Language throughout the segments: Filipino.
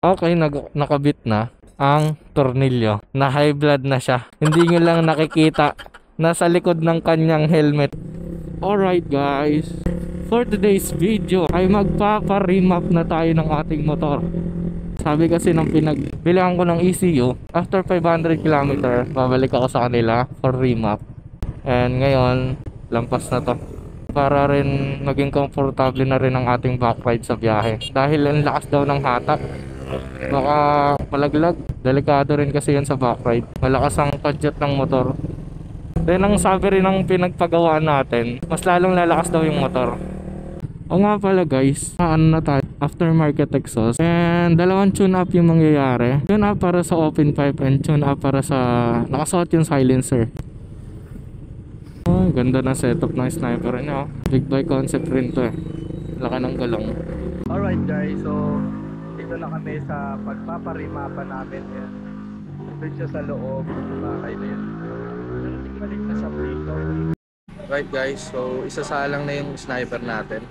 Okay, nakabit na ang tornilyo. Na high blood na siya. Hindi nyo lang nakikita. Nasa likod ng kanyang helmet. Alright guys, for today's video ay magpapa-remap na tayo ng ating motor. Sabi kasi nang pinagbilihan ko ng ECU, after 500 km, babalik ako sa kanila for remap. And ngayon, lampas na to. Para rin maging komportable na rin ang ating backride sa biyahe. Dahil ang lakas daw ng hatak, baka malaglag. Delikado rin kasi yun sa backride. Malakas ang kadyat ng motor. Then ang sabi rin ng pinagpagawaan natin, mas lalong lalakas daw yung motor. O nga pala guys, ano na tayo, aftermarket exhaust. And dalawang tune up yung mangyayari. Tune up para sa open pipe and tune up para sa nakasuot yung silencer. Oh, ganda na setup ng sniper niya. Big bike concept rin to eh. Laki ng galong. Alright guys, so dito na kami sa pagpaparimapan namin. Doon siya sa loob, bakay na yun. Balik na sa prito. Right guys, so isasalang na yung sniper natin.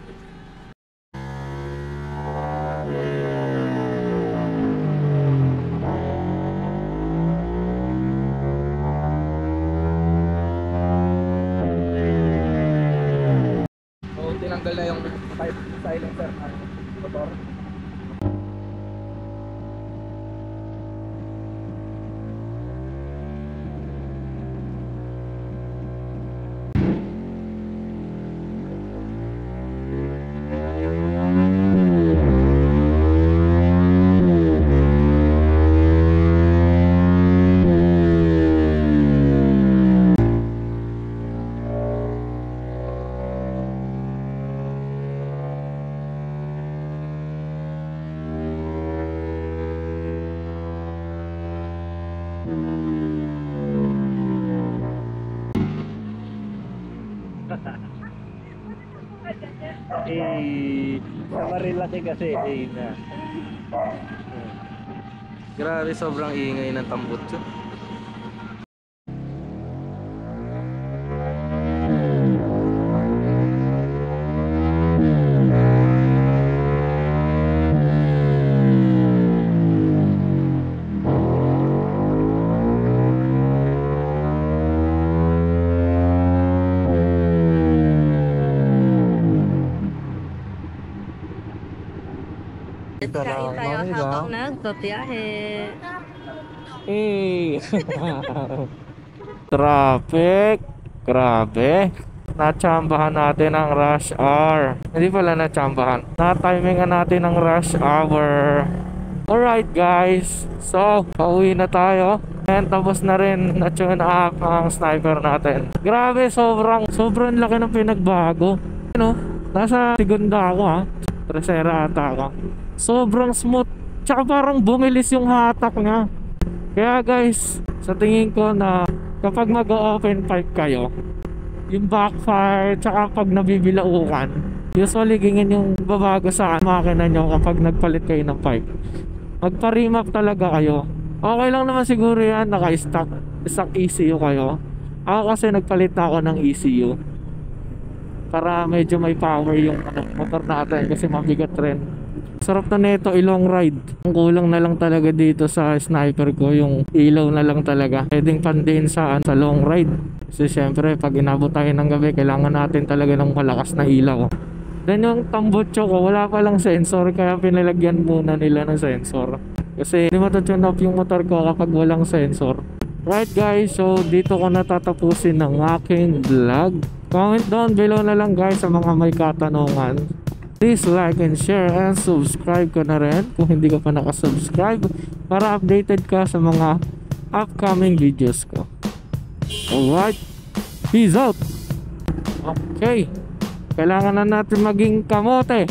So tinanggal na yung pipe silencer ng motor. Sa Marilaki kasi na. Grabe, sobrang ingay ng tambutso. Kain tayo habang nagbabiyahe. Traffic. Grabe. Natsambahan natin ang rush hour. Hindi pala natsambahan. Na-timingan natin ang rush hour. Alright guys. So, pauwi na tayo. And tapos na rin na-tune up ang sniper natin. Grabe, sobrang laki ng pinagbago. You know, nasa segunda ako ha. Tercera ata ako. Sobrang smooth. Tsaka parang bumilis yung hatak nga. Kaya guys, sa tingin ko na kapag mag-open pipe kayo, yung backfire, tsaka pag nabibilaukan, usually ganyan yung babago sa makina nyo kapag nagpalit kayo ng pipe. Magpa-remap talaga kayo. Okay lang naman siguro yan, naka-stock ECU kayo. Ako kasi nagpalit na ako ng ECU para medyo may power yung motor natin kasi mabigat rin. Sarap na nito i-long ride. Ang kulang na lang talaga dito sa sniper ko, yung ilaw na lang talaga. Pwedeng pandiin sa long ride. Kasi syempre pag inabot tayo ng gabi, kailangan natin talaga ng malakas na ilaw. Then yung tambutso ko, wala palang sensor, kaya pinalagyan muna nila ng sensor. Kasi hindi matutune up yung motor ko kapag walang sensor. Right guys, so dito ko natatapusin ng aking vlog. Comment down below na lang guys sa mga may katanungan. Please like and share and subscribe ka na rin kung hindi ka pa nakasubscribe para updated ka sa mga upcoming videos ko. Alright, peace out. Okay, kailangan na natin maging kamote.